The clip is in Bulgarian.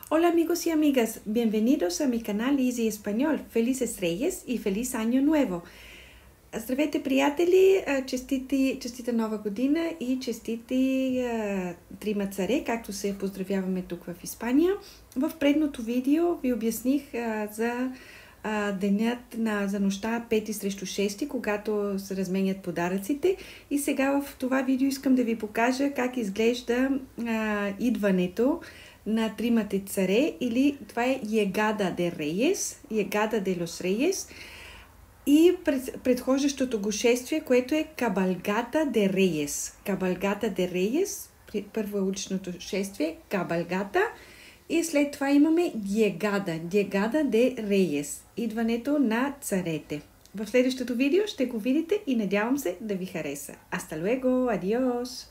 Hola amigos y amigas, bienvenidos a mi canal Easy Español. Felices Reyes и Feliz Año Nuevo! Здравейте, приятели! Честита нова година и честити трима царе, както се поздравяваме тук в Испания. В предното видео ви обясних за денят за нощта 5 срещу 6, когато се разменят подаръците. И сега в това видео искам да ви покажа как изглежда идването на тримата царе, или това е Llegada de Reyes, Llegada de los Reyes, и предхождащото го шествие, което е Cabalgata de Reyes. Cabalgata de Reyes, първо е уличното шествие, Cabalgata, и след това имаме Llegada de Reyes, идването на царете. В следващото видео ще го видите и надявам се да ви хареса. Hasta luego, adiós!